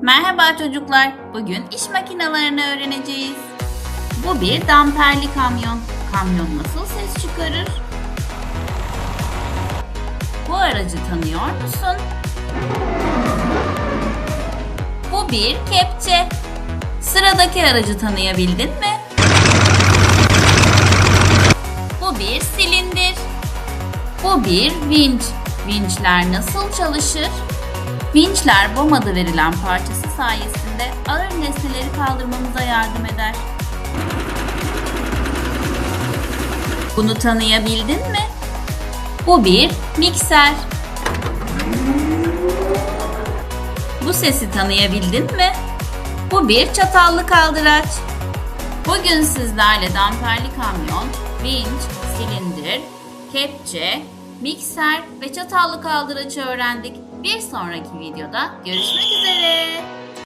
Merhaba çocuklar. Bugün iş makinelerini öğreneceğiz. Bu bir damperli kamyon. Kamyon nasıl ses çıkarır? Bu aracı tanıyor musun? Bu bir kepçe. Sıradaki aracı tanıyabildin mi? Bu bir silindir. Bu bir vinç. Vinçler nasıl çalışır? Vinçler BOM adı verilen parçası sayesinde ağır nesneleri kaldırmamıza yardım eder. Bunu tanıyabildin mi? Bu bir mikser. Bu sesi tanıyabildin mi? Bu bir çatallı kaldıraç. Bugün sizlerle damperli kamyon, vinç, silindir, kepçe, mikser ve çatallı kaldıraçı öğrendik. Bir sonraki videoda görüşmek üzere.